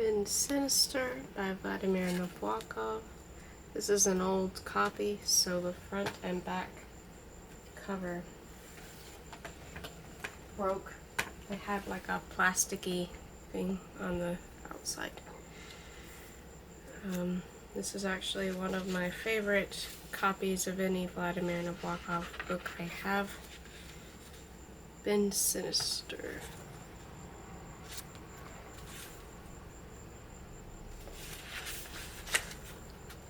been Sinister by Vladimir Nabokov. This is an old copy, so the front and back cover broke. They had like a plasticky thing on the outside. This is actually one of my favorite copies of any Vladimir Nabokov book I have. Been Sinister.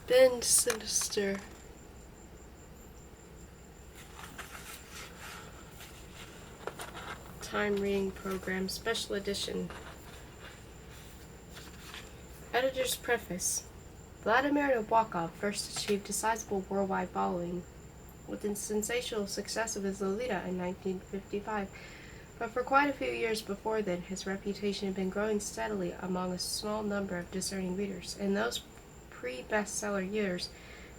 Been Sinister. Time Reading Program Special Edition. Editor's Preface. Vladimir Nabokov first achieved a sizable worldwide following with the sensational success of his Lolita in 1955, but for quite a few years before then, his reputation had been growing steadily among a small number of discerning readers. In those pre-bestseller years,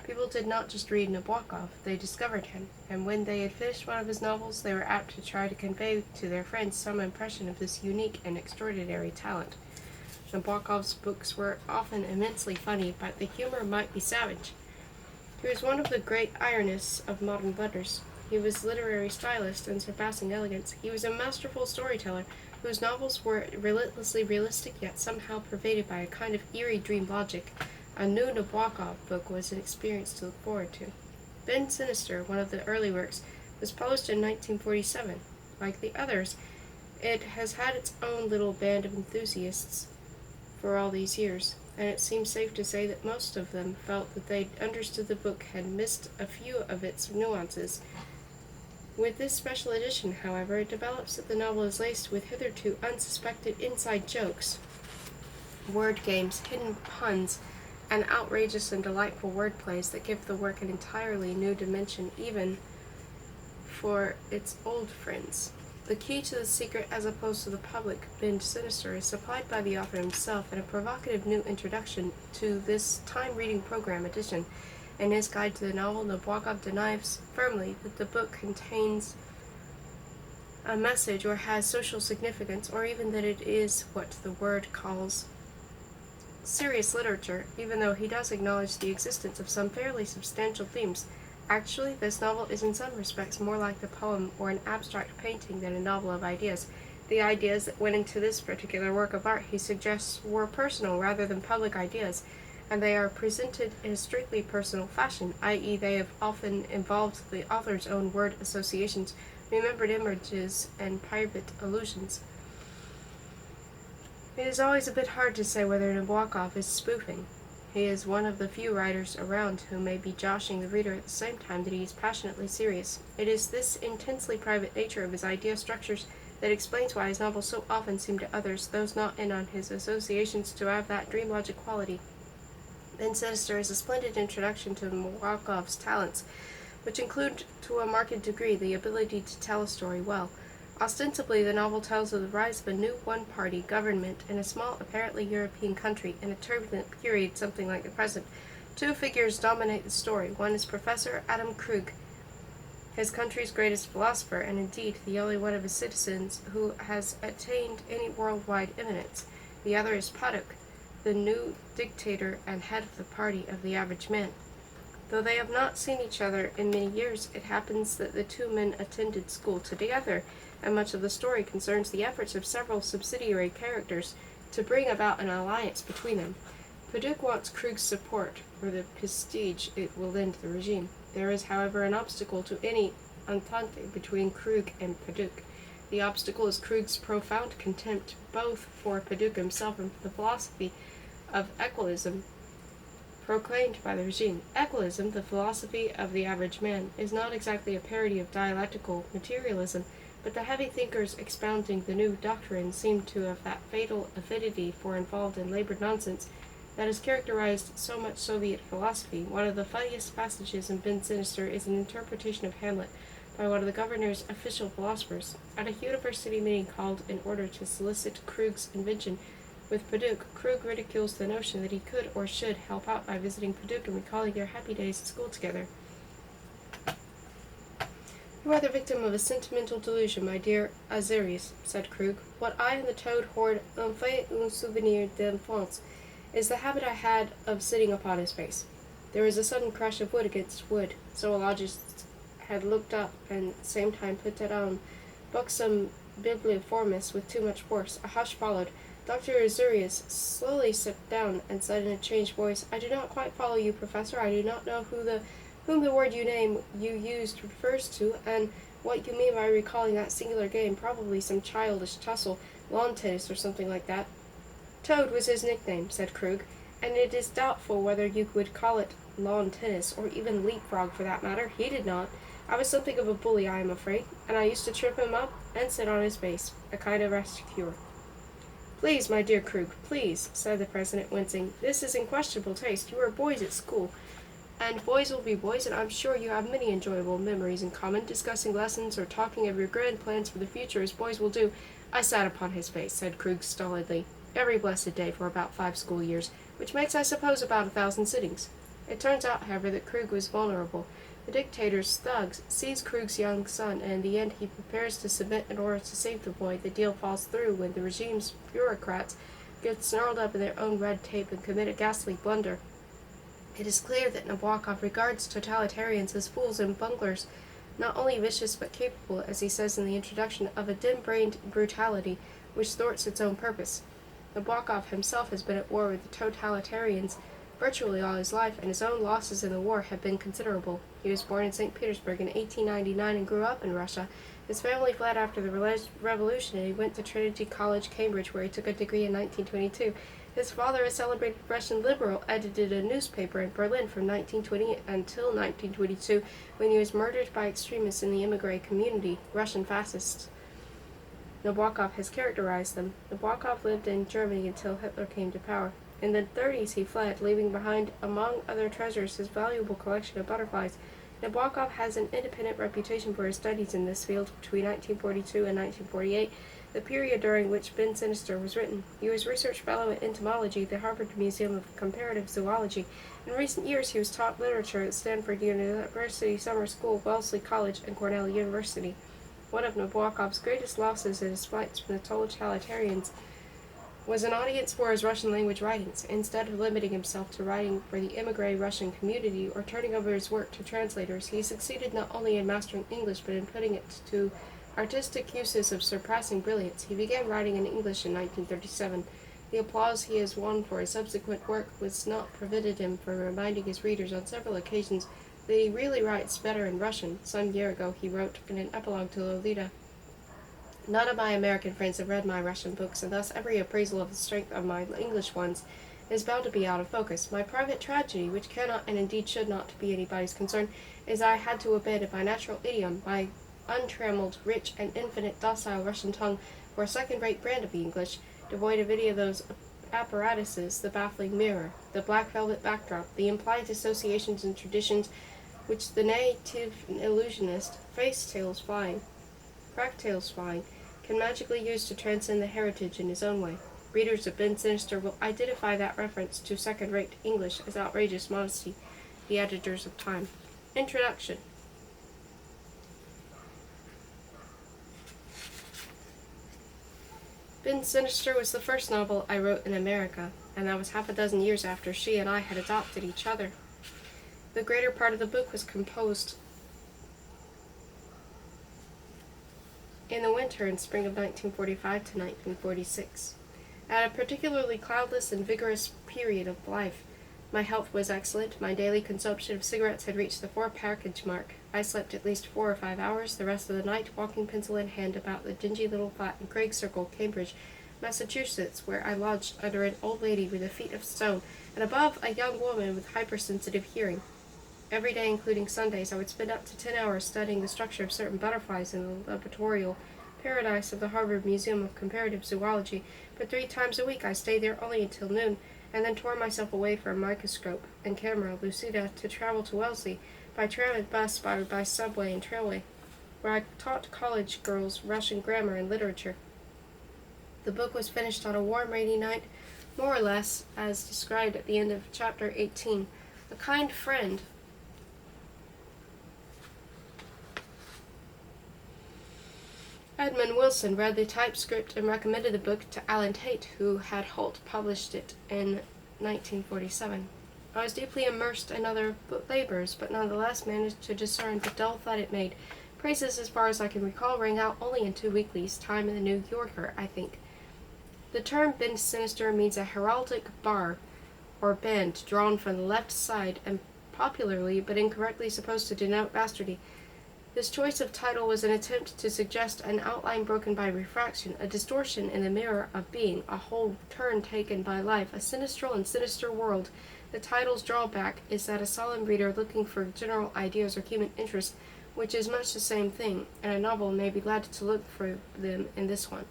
people did not just read Nabokov, they discovered him, and when they had finished one of his novels, they were apt to try to convey to their friends some impression of this unique and extraordinary talent. Nabokov's books were often immensely funny, but the humor might be savage. He was one of the great ironists of modern letters. He was literary stylist and surpassing elegance. He was a masterful storyteller whose novels were relentlessly realistic yet somehow pervaded by a kind of eerie dream logic. A new Nabokov book was an experience to look forward to. Been Sinister, one of the early works, was published in 1947. Like the others, it has had its own little band of enthusiasts for all these years, and it seems safe to say that most of them felt that they understood the book had missed a few of its nuances. With this special edition, however, it develops that the novel is laced with hitherto unsuspected inside jokes, word games, hidden puns, and outrageous and delightful wordplays that give the work an entirely new dimension even for its old friends. The key to the secret as opposed to the public, Been Sinister, is supplied by the author himself in a provocative new introduction to this Time Reading Program edition. In his guide to the novel, Nabokov denies firmly that the book contains a message or has social significance, or even that it is what the word calls serious literature, even though he does acknowledge the existence of some fairly substantial themes. Actually, this novel is in some respects more like a poem or an abstract painting than a novel of ideas. The ideas that went into this particular work of art, he suggests, were personal rather than public ideas, and they are presented in a strictly personal fashion, i.e. they have often involved the author's own word associations, remembered images, and private allusions. It is always a bit hard to say whether Nabokov is spoofing. He is one of the few writers around who may be joshing the reader at the same time that he is passionately serious. It is this intensely private nature of his idea structures that explains why his novels so often seem to others, those not in on his associations, to have that dream logic quality. Been Sinister is a splendid introduction to Nabokov's talents, which include to a marked degree the ability to tell a story well. Ostensibly, the novel tells of the rise of a new one-party government in a small, apparently European country in a turbulent period something like the present. Two figures dominate the story. One is Professor Adam Krug, his country's greatest philosopher, and indeed the only one of his citizens who has attained any worldwide eminence. The other is Paduk, the new dictator and head of the party of the average man. Though they have not seen each other in many years, it happens that the two men attended school together, and much of the story concerns the efforts of several subsidiary characters to bring about an alliance between them. Paduk wants Krug's support for the prestige it will lend the regime. There is, however, an obstacle to any entente between Krug and Paduk. The obstacle is Krug's profound contempt both for Paduk himself and for the philosophy of equalism proclaimed by the regime. Equalism, the philosophy of the average man, is not exactly a parody of dialectical materialism, but the heavy thinkers expounding the new doctrine seem to have that fatal avidity for involved and labored nonsense that has characterized so much Soviet philosophy. One of the funniest passages in Been Sinister is an interpretation of Hamlet by one of the governor's official philosophers. At a university meeting called in order to solicit Krug's invention with Paduk, Krug ridicules the notion that he could or should help out by visiting Paduk and recalling their happy days at school together. You are the victim of a sentimental delusion, my dear Azarius, said Krug. What I and the toad hoard en fait un souvenir d'enfance is the habit I had of sitting upon his face. There was a sudden crush of wood against wood. Zoologists had looked up and at the same time put down buxom bibliophorus with too much force. A hush followed. Dr. Azarius slowly sat down and said in a changed voice, I do not quite follow you, Professor. I do not know whom the word you used refers to, and what you mean by recalling that singular game, probably some childish tussle, lawn tennis or something like that. Toad was his nickname, said Krug, and it is doubtful whether you would call it lawn tennis, or even leapfrog for that matter. He did not. I was something of a bully, I am afraid, and I used to trip him up and sit on his face, a kind of rest cure. Please, my dear Krug, please, said the president, wincing. This is in questionable taste. You were boys at school, and boys will be boys, and I'm sure you have many enjoyable memories in common, discussing lessons or talking of your grand plans for the future as boys will do. I sat upon his face, said Krug stolidly, every blessed day for about 5 school years, which makes, I suppose, about 1,000 sittings. It turns out, however, that Krug was vulnerable. The dictator's thugs seize Krug's young son, and in the end he prepares to submit in order to save the boy. The deal falls through when the regime's bureaucrats get snarled up in their own red tape and commit a ghastly blunder. It is clear that Nabokov regards totalitarians as fools and bunglers, not only vicious but capable, as he says in the introduction, of a dim-brained brutality which thwarts its own purpose. Nabokov himself has been at war with the totalitarians virtually all his life, and his own losses in the war have been considerable. He was born in St. Petersburg in 1899 and grew up in Russia. His family fled after the revolution, and he went to Trinity College, Cambridge, where he took a degree in 1922. His father, a celebrated Russian liberal, edited a newspaper in Berlin from 1920 until 1922, when he was murdered by extremists in the émigré community, Russian fascists. Nabokov has characterized them. Nabokov lived in Germany until Hitler came to power. In the 30s he fled, leaving behind, among other treasures, his valuable collection of butterflies. Nabokov has an independent reputation for his studies in this field between 1942 and 1948, the period during which Sinister was written. He was research fellow in entomology at the Harvard Museum of Comparative Zoology. In recent years he was taught literature at Stanford University Summer School, Wellesley College, and Cornell University. One of Nabokov's greatest losses in his flights from the totalitarians was an audience for his Russian language writings. Instead of limiting himself to writing for the émigré Russian community or turning over his work to translators, he succeeded not only in mastering English but in putting it to artistic uses of surpassing brilliance. He began writing in English in 1937. The applause he has won for his subsequent work was not prevented him from reminding his readers on several occasions that he really writes better in Russian. Some year ago he wrote in an epilogue to Lolita, None of my American friends have read my Russian books, and thus every appraisal of the strength of my English ones is bound to be out of focus. My private tragedy, which cannot and indeed should not be anybody's concern, is I had to abandon my natural idiom, my untrammeled, rich, and infinite docile Russian tongue, for a second-rate brand of English, devoid of any of those apparatuses, the baffling mirror, the black velvet backdrop, the implied associations and traditions which the native illusionist, crack-tails flying, can magically use to transcend the heritage in his own way. Readers of Sinister will identify that reference to second-rate English as outrageous modesty, the editors of Time. Introduction. Sinister was the first novel I wrote in America, and that was half a dozen years after she and I had adopted each other. The greater part of the book was composed in the winter and spring of 1945 to 1946. At a particularly cloudless and vigorous period of life, my health was excellent. My daily consumption of cigarettes had reached the 4-package mark. I slept at least 4 or 5 hours the rest of the night, walking pencil in hand about the dingy little flat in Craig Circle, Cambridge, Massachusetts, where I lodged under an old lady with a feet of stone, and above a young woman with hypersensitive hearing. Every day, including Sundays, I would spend up to 10 hours studying the structure of certain butterflies in the laboratorial paradise of the Harvard Museum of Comparative Zoology, but 3 times a week I stayed there only until noon, and then tore myself away from microscope and camera lucida to travel to Wellesley by tram and bus, by subway and trailway, where I taught college girls Russian grammar and literature. The book was finished on a warm, rainy night, more or less, as described at the end of chapter 18. A kind friend Edmund Wilson read the typescript and recommended the book to Alan Tate, who had Holt published it in 1947. I was deeply immersed in other labors, but nonetheless managed to discern the dull thud it made. Praises, as far as I can recall, rang out only in two weeklies, Time and the New Yorker, I think. The term "bend sinister" means a heraldic bar, or bend, drawn from the left side, and popularly but incorrectly supposed to denote bastardy. This choice of title was an attempt to suggest an outline broken by refraction, a distortion in the mirror of being, a whole turn taken by life, a sinistral and sinister world. The title's drawback is that a solemn reader looking for general ideas or human interest, which is much the same thing, and a novel may be glad to look for them in this one.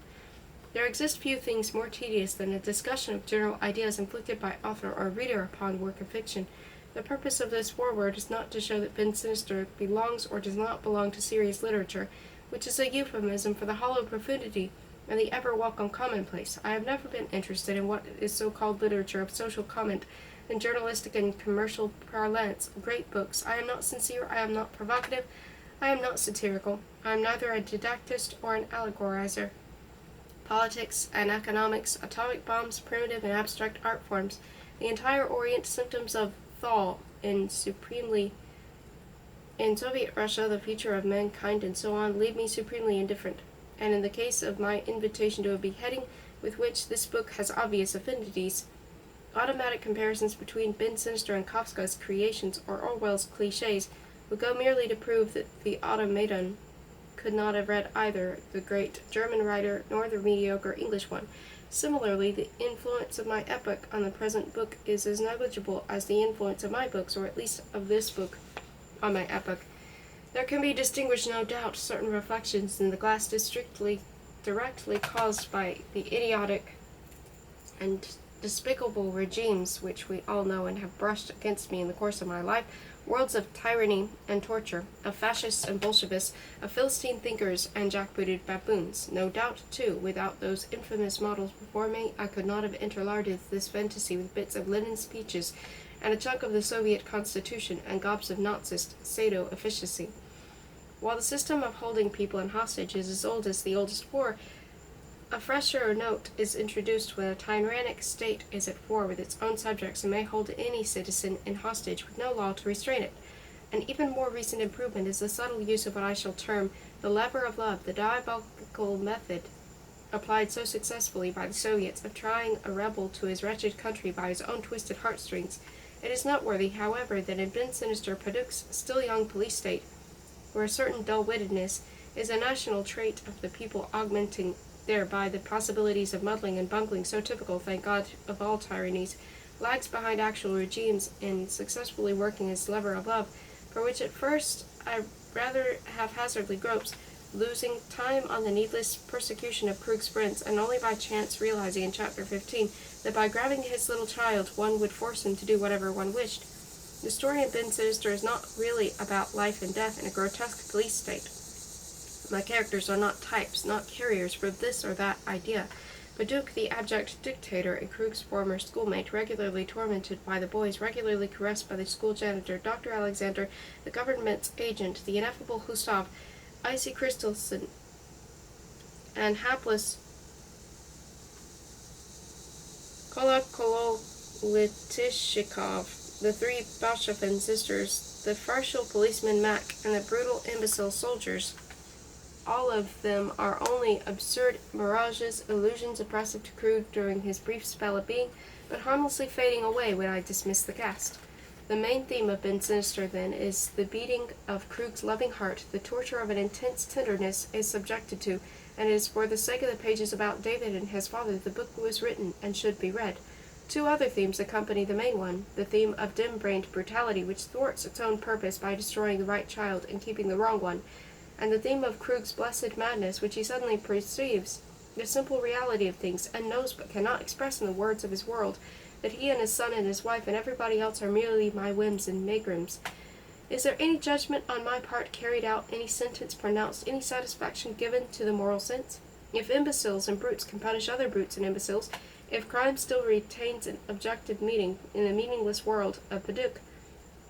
There exist few things more tedious than a discussion of general ideas inflicted by author or reader upon work of fiction. The purpose of this foreword is not to show that Ben Sinister belongs or does not belong to serious literature, which is a euphemism for the hollow profundity and the ever-welcome commonplace. I have never been interested in what is so-called literature of social comment and journalistic and commercial parlance, great books. I am not sincere, I am not provocative, I am not satirical. I am neither a didactist or an allegorizer. Politics and economics, atomic bombs, primitive and abstract art forms, the entire Orient, symptoms of thaw in Soviet Russia, the future of mankind, and so on, leave me supremely indifferent. And in the case of my invitation to a beheading, with which this book has obvious affinities, automatic comparisons between Ben Sinister and Kafka's creations or Orwell's cliches would go merely to prove that the automaton could not have read either the great German writer nor the mediocre English one. Similarly, the influence of my epoch on the present book is as negligible as the influence of my books, or at least of this book, on my epoch. There can be distinguished, no doubt, certain reflections in the glass directly caused by the idiotic and despicable regimes which we all know and have brushed against me in the course of my life, worlds of tyranny and torture, of fascists and Bolshevists, of Philistine thinkers and jackbooted baboons. No doubt, too, without those infamous models before me, I could not have interlarded this fantasy with bits of Lenin speeches and a chunk of the Soviet Constitution and gobs of Nazist pseudo-efficiency. While the system of holding people in hostage is as old as the oldest war, a fresher note is introduced when a tyrannic state is at war with its own subjects and may hold any citizen in hostage with no law to restrain it. An even more recent improvement is the subtle use of what I shall term the lever of love, the diabolical method applied so successfully by the Soviets of trying a rebel to his wretched country by his own twisted heartstrings. It is noteworthy, however, that in Ben Sinister, Paduk's still young police state, where a certain dull-wittedness is a national trait of the people, augmenting thereby the possibilities of muddling and bungling so typical, thank God, of all tyrannies, lags behind actual regimes in successfully working his lever of love, for which at first I rather haphazardly gropes, losing time on the needless persecution of Krug's friends, and only by chance realizing in Chapter 15 that by grabbing his little child one would force him to do whatever one wished. The story in Ben Sinister is not really about life and death in a grotesque police state. My characters are not types, not carriers for this or that idea. Baduk, the abject dictator, and Krug's former schoolmate, regularly tormented by the boys, regularly caressed by the school janitor, Dr. Alexander, the government's agent, the ineffable Hustav, Icy Christelsen, and hapless Kolotishikov, the three Bolshevin sisters, the partial policeman Mac, and the brutal imbecile soldiers. All of them are only absurd mirages, illusions oppressive to Krug during his brief spell of being, but harmlessly fading away when I dismiss the cast. The main theme of Ben Sinister, then, is the beating of Krug's loving heart, the torture of an intense tenderness is subjected to, and it is for the sake of the pages about David and his father the book was written and should be read. Two other themes accompany the main one, the theme of dim-brained brutality, which thwarts its own purpose by destroying the right child and keeping the wrong one, and the theme of Krug's blessed madness, which he suddenly perceives the simple reality of things, and knows but cannot express in the words of his world, that he and his son and his wife and everybody else are merely my whims and megrims. Is there any judgment on my part carried out, any sentence pronounced, any satisfaction given to the moral sense? If imbeciles and brutes can punish other brutes and imbeciles, if crime still retains an objective meaning in the meaningless world of Baduk,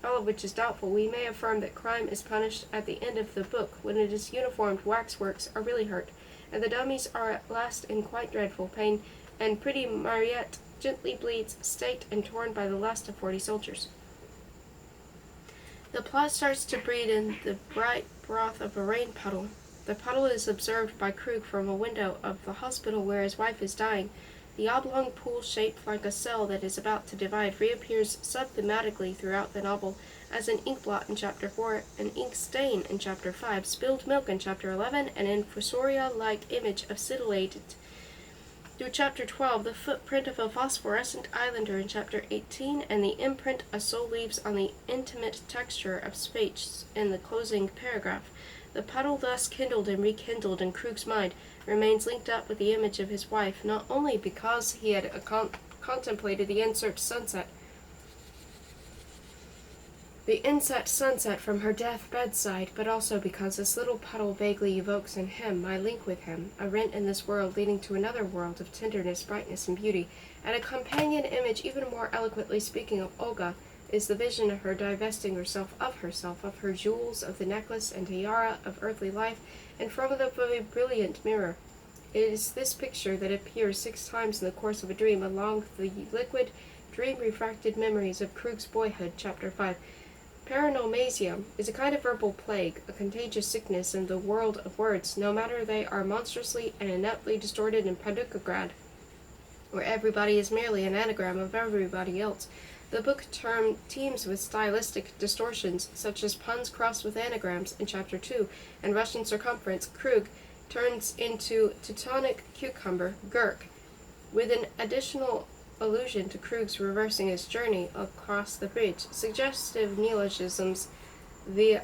all of which is doubtful, we may affirm that crime is punished at the end of the book, when it is uniformed waxworks are really hurt, and the dummies are at last in quite dreadful pain, and pretty Mariette gently bleeds, staked and torn by the lust of 40 soldiers. The plot starts to breed in the bright broth of a rain puddle. The puddle is observed by Krug from a window of the hospital where his wife is dying. The oblong pool shaped like a cell that is about to divide reappears subthematically throughout the novel as an ink blot in Chapter 4, an ink stain in Chapter 5, spilled milk in Chapter 11, and an infusoria-like image of scintillated. Through Chapter 12, the footprint of a phosphorescent islander in Chapter 18, and the imprint a soul leaves on the intimate texture of space in the closing paragraph. The puddle thus kindled and rekindled in Krug's mind remains linked up with the image of his wife, not only because he had contemplated the inset sunset from her death bedside, but also because this little puddle vaguely evokes in him my link with him, a rent in this world leading to another world of tenderness, brightness, and beauty, and a companion image even more eloquently speaking of Olga is the vision of her divesting herself, of her jewels, of the necklace and tiara of earthly life, and from the very brilliant mirror. It is this picture that appears 6 times in the course of a dream along the liquid, dream-refracted memories of Krug's boyhood, Chapter 5. Paranomasia is a kind of verbal plague, a contagious sickness in the world of words, no matter they are monstrously and ineptly distorted in Paducograd, where everybody is merely an anagram of everybody else. The book teems with stylistic distortions, such as puns crossed with anagrams in Chapter 2, and Russian circumference. Krug turns into Teutonic cucumber, Gurk, with an additional allusion to Krug's reversing his journey across the bridge. Suggestive neologisms, the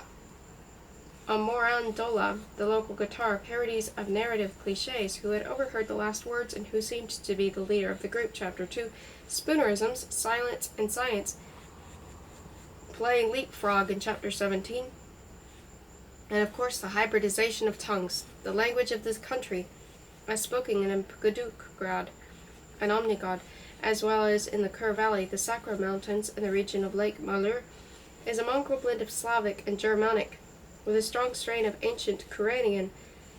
Amorandola, the local guitar, parodies of narrative cliches, who had overheard the last words and who seemed to be the leader of the group, Chapter 2, Spoonerisms, silence and science, playing leapfrog in Chapter 17, and of course the hybridization of tongues, the language of this country, as spoken in Paducograd, an omnigod, as well as in the Kur Valley, the Sakra Mountains, and the region of Lake Malur, is a mongrel blend of Slavic and Germanic, with a strong strain of ancient Kuranian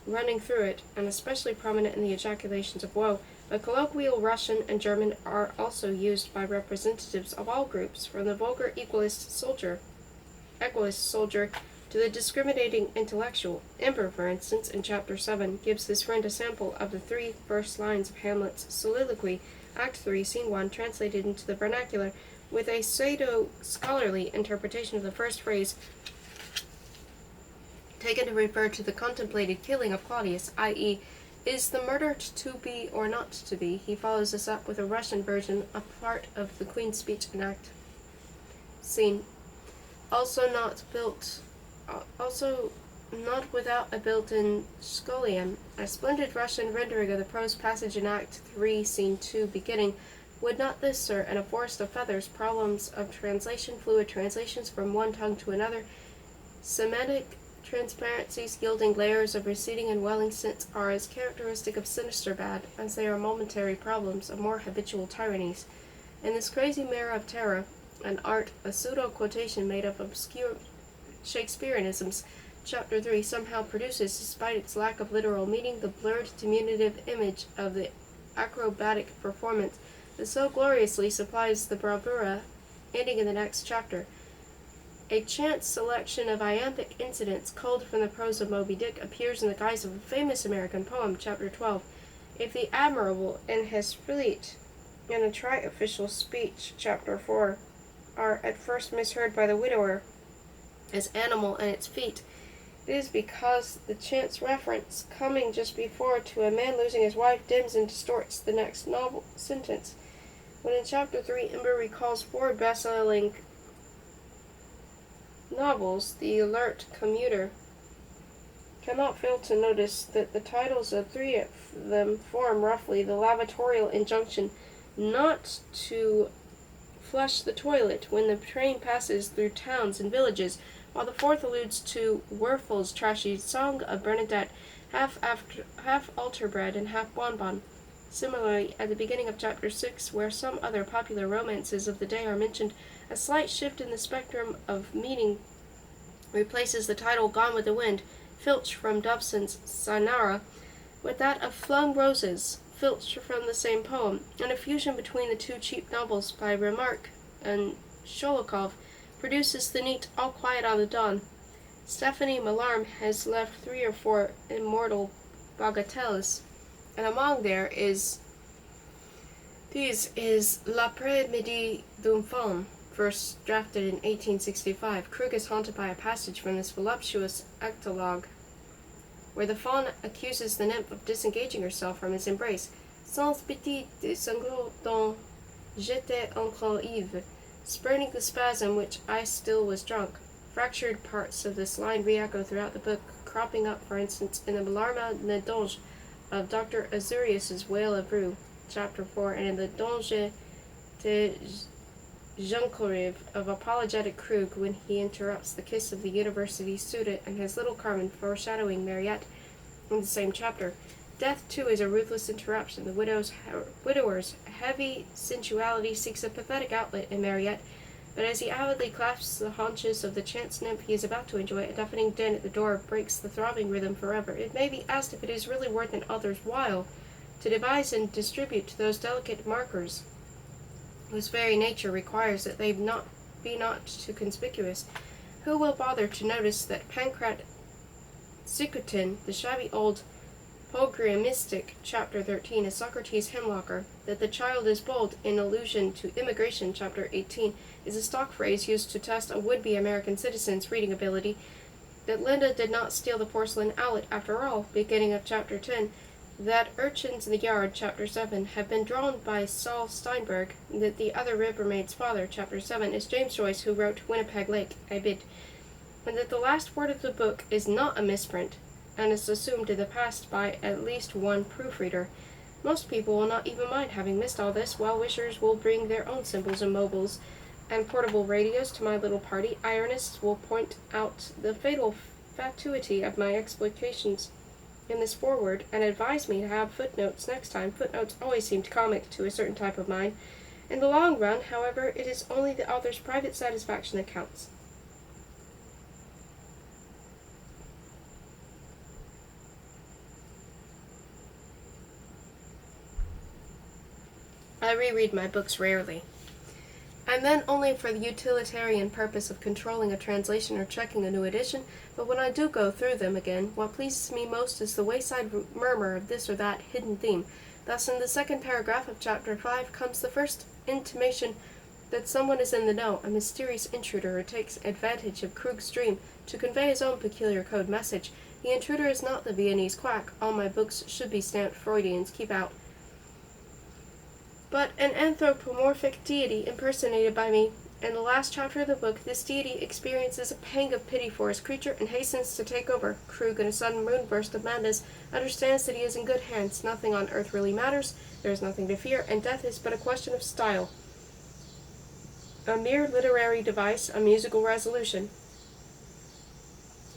running through it, and especially prominent in the ejaculations of woe. But colloquial Russian and German are also used by representatives of all groups, from the vulgar equalist soldier to the discriminating intellectual. Ember, for instance, in Chapter 7, gives his friend a sample of the 3 first lines of Hamlet's soliloquy, Act 3, Scene 1, translated into the vernacular, with a pseudo-scholarly interpretation of the first phrase taken to refer to the contemplated killing of Claudius, i.e., is the murder to be or not to be? He follows this up with a Russian version, a part of the Queen's speech in Act Scene. Also not without a built-in scholium, a splendid Russian rendering of the prose passage in Act 3, Scene 2, beginning, would not this, sir, and a forest of feathers, problems of translation, fluid translations from one tongue to another, semantic transparencies yielding layers of receding and welling sense are as characteristic of Sinister bad as they are momentary problems of more habitual tyrannies. In this crazy mirror of terror, an art, a pseudo-quotation made of obscure Shakespeareanisms, Chapter 3 somehow produces, despite its lack of literal meaning, the blurred diminutive image of the acrobatic performance that so gloriously supplies the bravura ending in the next chapter. A chance selection of iambic incidents culled from the prose of Moby Dick appears in the guise of a famous American poem, Chapter 12. If the admirable in his fleet and a tri-official speech, Chapter 4, are at first misheard by the widower as animal and its feet, it is because the chance reference coming just before to a man losing his wife dims and distorts the next novel sentence. When in Chapter 3 Ember recalls 4 best-selling novels, the alert commuter cannot fail to notice that the titles of 3 of them form roughly the lavatorial injunction not to flush the toilet when the train passes through towns and villages, while the 4th alludes to Werfel's trashy song of Bernadette, half altar bread and half bonbon. Similarly, at the beginning of chapter 6, where some other popular romances of the day are mentioned, a slight shift in the spectrum of meaning replaces the title Gone with the Wind, filched from Dobson's Cynara, with that of Flung Roses, filched from the same poem, and a fusion between the two cheap novels by Remarque and Sholikov produces the neat All Quiet on the Dawn. Stephanie Mallarme has left 3 or 4 immortal bagatelles, and among these is L'après-midi d'une femme, first drafted in 1865. Krug is haunted by a passage from this voluptuous eclogue, where the faun accuses the nymph of disengaging herself from his embrace. Sans pitié de sanglots dont j'étais encore ivre, spurning the spasm which I still was drunk. Fractured parts of this line re-echo throughout the book, cropping up, for instance, in the Larma Nedonge of Dr. Azurius's Whale of Rue, chapter 4, and in the Donge de Junquerive of Apologetic Krug when he interrupts the kiss of the university student and his little Carmen, foreshadowing Mariette in the same chapter. Death, too, is a ruthless interruption. The widower's heavy sensuality seeks a pathetic outlet in Mariette, but as he avidly clasps the haunches of the chance nymph he is about to enjoy, a deafening din at the door breaks the throbbing rhythm forever. It may be asked if it is really worth an author's while to devise and distribute those delicate markers whose very nature requires that they be not too conspicuous. Who will bother to notice that Pancrat Sikutin, the shabby old pogromistic, chapter 13, is Socrates' hemlocker, that the child is bold, in allusion to immigration, chapter 18, is a stock phrase used to test a would-be American citizen's reading ability, that Linda did not steal the porcelain owlet after all, beginning of chapter 10, that urchins in the yard, chapter 7, have been drawn by Saul Steinberg, that the other Rivermaid's father, chapter 7, is James Joyce, who wrote Winnipeg Lake, I bid, and that the last word of the book is not a misprint, and is assumed in the past by at least one proofreader. Most people will not even mind having missed all this, while wishers will bring their own symbols and mobiles and portable radios to my little party. Ironists will point out the fatal fatuity of my explications in this foreword, and advise me to have footnotes next time. Footnotes always seemed comic to a certain type of mind. In the long run, however, it is only the author's private satisfaction that counts. I reread my books rarely, and then only for the utilitarian purpose of controlling a translation or checking a new edition, but when I do go through them again, what pleases me most is the wayside murmur of this or that hidden theme. Thus, in the second paragraph of chapter 5 comes the first intimation that someone is in the know, a mysterious intruder who takes advantage of Krug's dream to convey his own peculiar code message. The intruder is not the Viennese quack. All my books should be stamped Freudians, keep out. But an anthropomorphic deity impersonated by me. In the last chapter of the book, this deity experiences a pang of pity for his creature and hastens to take over. Krug, in a sudden moonburst of madness, understands that he is in good hands. Nothing on earth really matters, there is nothing to fear, and death is but a question of style. A mere literary device, a musical resolution.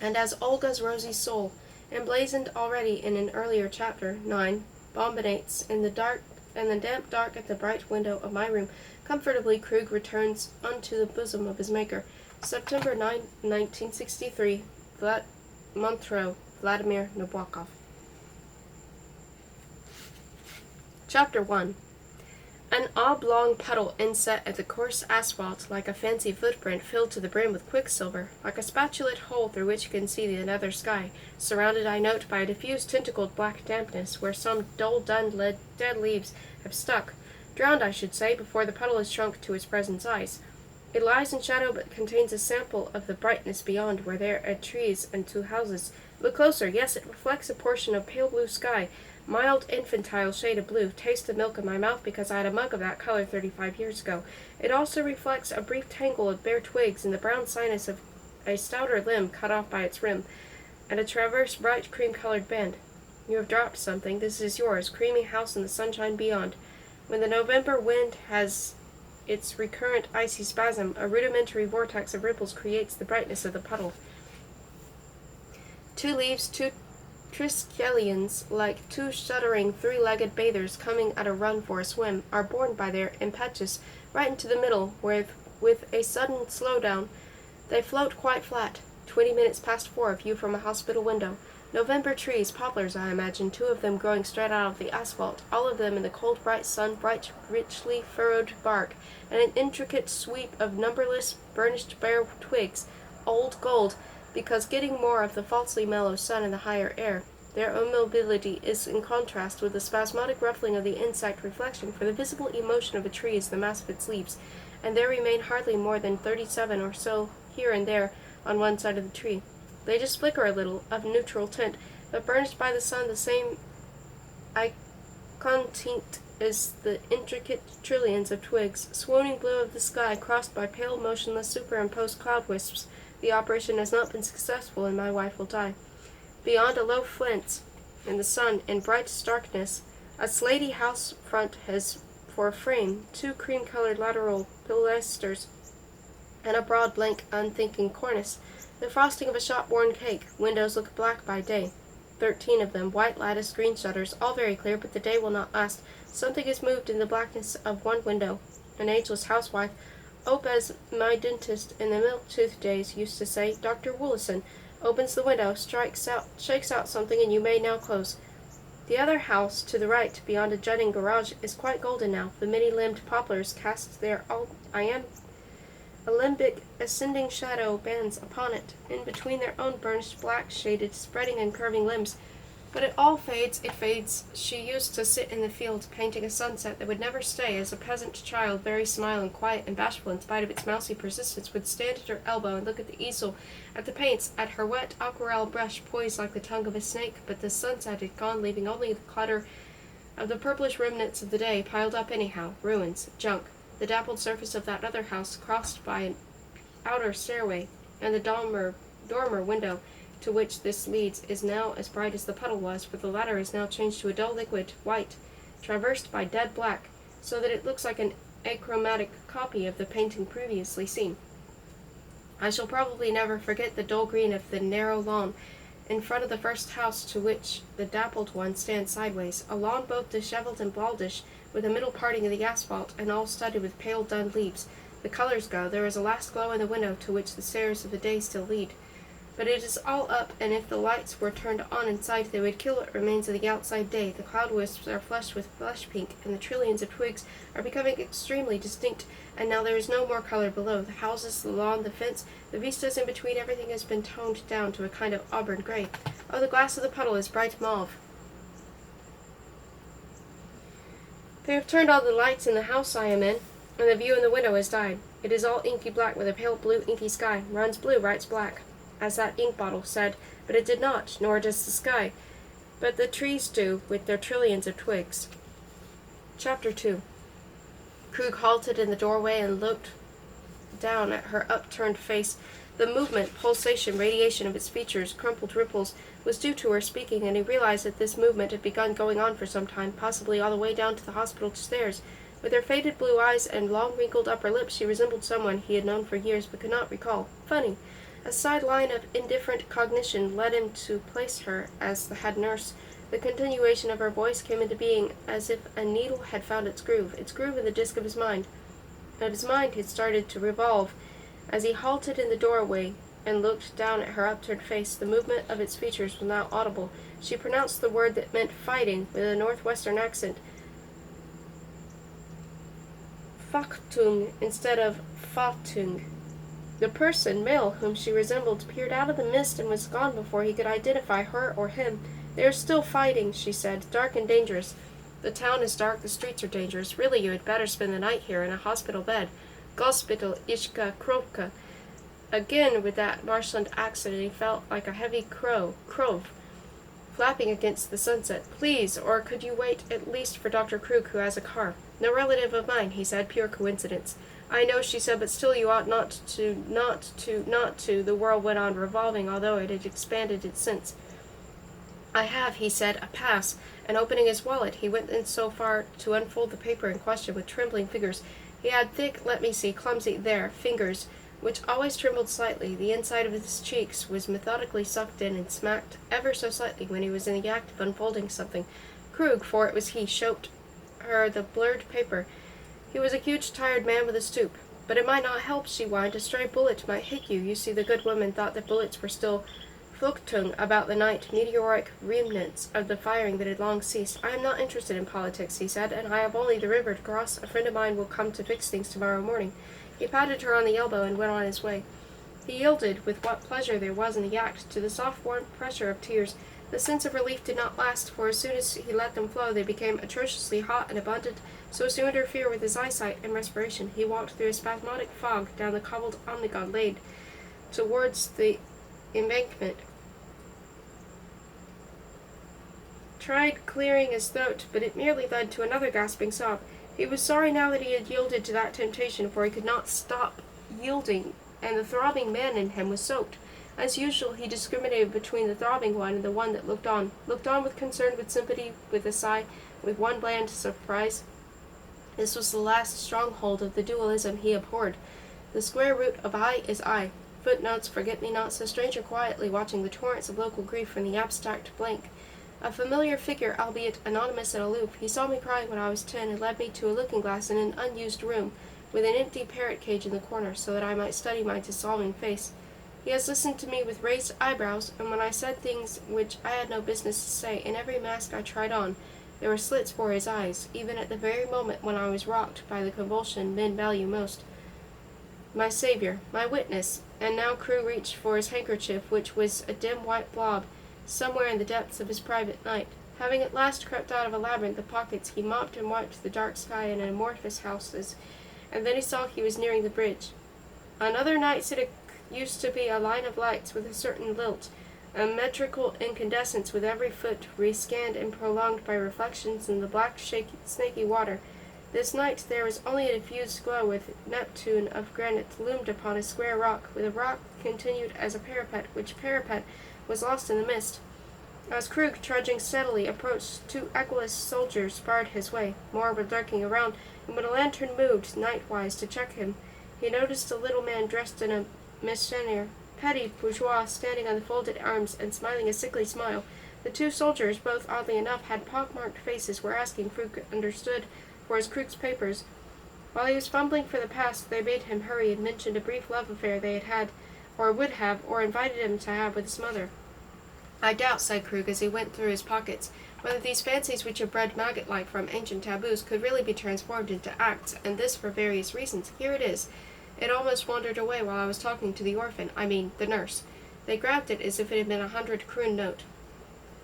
And as Olga's rosy soul, emblazoned already in an earlier chapter, 9, bombinates in the damp dark at the bright window of my room, comfortably Krug returns unto the bosom of his maker. September 9, 1963, Montreux, Vladimir Nabokov. Chapter 1. An oblong puddle inset at the coarse asphalt, like a fancy footprint filled to the brim with quicksilver, like a spatulate hole through which you can see the nether sky, surrounded, I note, by a diffuse tentacled black dampness, where some dull dead leaves have stuck, drowned, I should say, before the puddle is shrunk to its present size. It lies in shadow, but contains a sample of the brightness beyond, where there are trees and 2 houses. Look closer. Yes, it reflects a portion of pale blue sky, mild infantile shade of blue. Taste the milk in my mouth, because I had a mug of that color 35 years ago. It also reflects a brief tangle of bare twigs and the brown sinus of a stouter limb cut off by its rim, and a transverse bright cream-colored bend. You have dropped something. This is yours. Creamy house in the sunshine beyond. When the November wind has its recurrent icy spasm, a rudimentary vortex of ripples creates the brightness of the puddle. 2 leaves, 2 Triskelions, like two shuddering three-legged bathers coming at a run for a swim, are borne by their impetus right into the middle, where, with a sudden slowdown, they float quite flat. 20 minutes past 4, view from a hospital window. November trees, poplars, I imagine, 2 of them growing straight out of the asphalt, all of them in the cold, bright sun, bright, richly furrowed bark, and an intricate sweep of numberless burnished bare twigs, old gold, because getting more of the falsely mellow sun in the higher air. Their immobility is in contrast with the spasmodic ruffling of the insect reflection, for the visible emotion of a tree is the mass of its leaves, and there remain hardly more than 37 or so here and there on one side of the tree. They just flicker a little, of neutral tint, but burnished by the sun the same icon-tint as the intricate trillions of twigs, swooning blue of the sky crossed by pale, motionless, superimposed cloud wisps. The operation has not been successful, and my wife will die. Beyond a low flint, in the sun, in bright starkness, a slaty house front has for a frame 2 cream-colored lateral pilasters and a broad, blank, unthinking cornice, the frosting of a shop-worn cake. Windows look black by day. 13 of them, white lattice, green shutters, all very clear, but the day will not last. Something is moved in the blackness of one window. An ageless housewife, Ope as my dentist in the milk-tooth days used to say, Dr. Woolison, opens the window, shakes out something, and you may now close. The other house, to the right, beyond a jutting garage, is quite golden now. The many-limbed poplars cast their alembic ascending shadow bands upon it, in between their own burnished, black-shaded, spreading and curving limbs. But it all fades, it fades. She used to sit in the field, painting a sunset that would never stay, as a peasant child, very smiling, quiet, and bashful in spite of its mousy persistence, would stand at her elbow and look at the easel, at the paints, at her wet aquarelle brush poised like the tongue of a snake. But the sunset had gone, leaving only the clutter of the purplish remnants of the day, piled up anyhow, ruins, junk. The dappled surface of that other house, crossed by an outer stairway, and the dormer window to which this leads, is now as bright as the puddle was, for the latter is now changed to a dull liquid white, traversed by dead black, so that it looks like an achromatic copy of the painting previously seen. I shall probably never forget the dull green of the narrow lawn in front of the first house, to which the dappled one stands sideways, a lawn both dishevelled and baldish, with a middle parting of the asphalt, and all studded with pale dun leaves. The colors go, there is a last glow in the window to which the stairs of the day still lead. But it is all up, and if the lights were turned on inside, they would kill what remains of the outside day. The cloud wisps are flushed with blush pink, and the trillions of twigs are becoming extremely distinct, and now there is no more color below. The houses, the lawn, the fence, the vistas in between, everything has been toned down to a kind of auburn gray. Oh, the glass of the puddle is bright mauve. They have turned all the lights in the house I am in, and the view in the window has died. It is all inky black with a pale blue inky sky. Runs blue, writes black, as that ink bottle said, but it did not, nor does the sky. But the trees do, with their trillions of twigs. Chapter 2. Krug halted in the doorway and looked down at her upturned face. The movement, pulsation, radiation of its features, crumpled ripples, was due to her speaking, and he realized that this movement had begun going on for some time, possibly all the way down to the hospital stairs. With her faded blue eyes and long wrinkled upper lip, she resembled someone he had known for years but could not recall. Funny. A side line of indifferent cognition led him to place her as the head nurse. The continuation of her voice came into being as if a needle had found its groove in the disk of his mind. And his mind had started to revolve. As he halted in the doorway and looked down at her upturned face, the movement of its features was now audible. She pronounced the word that meant fighting with a northwestern accent. Fachtung instead of Fachtung. The person, male, whom she resembled, peered out of the mist and was gone before he could identify her or him. They are still fighting, she said, dark and dangerous. The town is dark, the streets are dangerous. Really, you had better spend the night here in a hospital bed. Gospital Ishka Krovka. Again, with that marshland accent, he felt like a heavy crove, flapping against the sunset. Please, or could you wait at least for Dr. Krug, who has a car? No relative of mine, he said, pure coincidence. I know, she said, but still you ought not to. The world went on revolving, although it had expanded its sense. I have, he said, a pass, and opening his wallet, he went in so far to unfold the paper in question with trembling fingers. He had thick, let me see, clumsy, there, fingers, which always trembled slightly. The inside of his cheeks was methodically sucked in and smacked ever so slightly when he was in the act of unfolding something. Krug, for it was he, showed her the blurred paper. He was a huge, tired man with a stoop. But it might not help, she whined. A stray bullet might hit you. You see, the good woman thought that bullets were still Fluktung about the night, meteoric remnants of the firing that had long ceased. I am not interested in politics, he said, and I have only the river to cross. A friend of mine will come to fix things tomorrow morning. He patted her on the elbow and went on his way. He yielded, with what pleasure there was in the act, to the soft warm pressure of tears. The sense of relief did not last, for as soon as he let them flow, they became atrociously hot and abundant, so as to interfere with his eyesight and respiration. He walked through a spasmodic fog down the cobbled omnigod lane towards the embankment. Tried clearing his throat, but it merely led to another gasping sob. He was sorry now that he had yielded to that temptation, for he could not stop yielding, and the throbbing man in him was soaked. As usual, he discriminated between the throbbing one and the one that looked on with concern, with sympathy, with a sigh, with one bland surprise. This was the last stronghold of the dualism he abhorred. The square root of I is I. Footnotes, forget-me-nots, a stranger quietly watching the torrents of local grief from the abstract blank. A familiar figure, albeit anonymous and aloof. He saw me crying when I was 10 and led me to a looking-glass in an unused room, with an empty parrot cage in the corner, so that I might study my dissolving face. He has listened to me with raised eyebrows, and when I said things which I had no business to say, in every mask I tried on, there were slits for his eyes, even at the very moment when I was rocked by the convulsion men value most. My savior, my witness, and now Crew reached for his handkerchief, which was a dim white blob, somewhere in the depths of his private night. Having at last crept out of a labyrinth of pockets, he mopped and wiped the dark sky and amorphous houses, and then he saw he was nearing the bridge. On other nights it used to be a line of lights with a certain lilt, a metrical incandescence with every foot rescanned and prolonged by reflections in the black, snaky water. This night there was only a diffused glow, with Neptune of granite loomed upon a square rock, with a rock continued as a parapet, which parapet was lost in the mist. As Krug, trudging steadily, approached, 2 echoless soldiers barred his way. More were lurking around, and when a lantern moved, nightwise, to check him, he noticed a little man dressed in a missionnaire, petty bourgeois, standing on the folded arms and smiling a sickly smile. The 2 soldiers, both oddly enough, had pock-marked faces, were asking Krug understood for his Krug's papers. While he was fumbling for the past, they bade him hurry and mentioned a brief love affair they had had, or would have, or invited him to have with his mother. I doubt, said Krug, as he went through his pockets, whether these fancies which are bred maggot-like from ancient taboos could really be transformed into acts, and this for various reasons. Here it is. It almost wandered away while I was talking to the orphan, the nurse. They grabbed it as if it had been a 100-kroon note.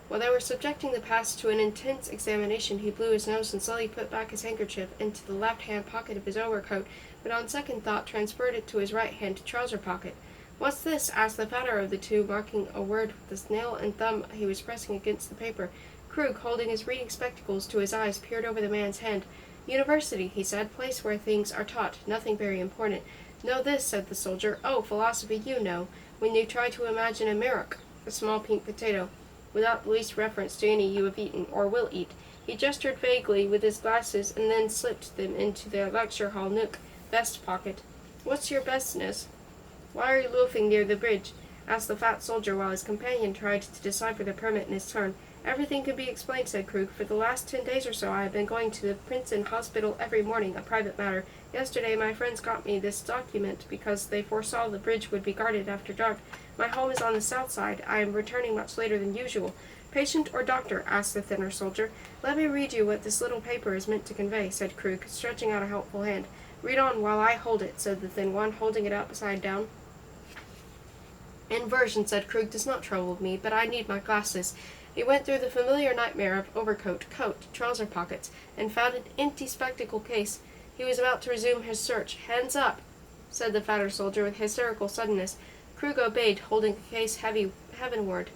While they were subjecting the past to an intense examination, he blew his nose and slowly put back his handkerchief into the left-hand pocket of his overcoat, but on second thought transferred it to his right-hand trouser pocket. What's this? Asked the fatter of the 2, marking a word with the nail and thumb he was pressing against the paper. Krug, holding his reading spectacles to his eyes, peered over the man's hand. University, he said, place where things are taught, nothing very important. Know this, said the soldier. Oh, philosophy you know, when you try to imagine a marrock, a small pink potato, without the least reference to any you have eaten, or will eat. He gestured vaguely with his glasses, and then slipped them into their lecture hall nook, vest pocket. What's your bestness? Why are you loafing near the bridge? Asked the fat soldier, while his companion tried to decipher the permit in his turn. Everything can be explained, said Krug. For the last 10 days or so I have been going to the Princeton Hospital every morning, a private matter. Yesterday my friends got me this document because they foresaw the bridge would be guarded after dark. My home is on the south side. I am returning much later than usual. Patient or doctor? Asked the thinner soldier. Let me read you what this little paper is meant to convey, said Krug, stretching out a helpful hand. Read on while I hold it, said the thin one, holding it upside down. Inversion, said Krug, does not trouble me, but I need my glasses. He went through the familiar nightmare of overcoat, coat, trouser pockets, and found an empty spectacle case. He was about to resume his search. Hands up, said the fatter soldier with hysterical suddenness. Krug obeyed, holding the case heavenward.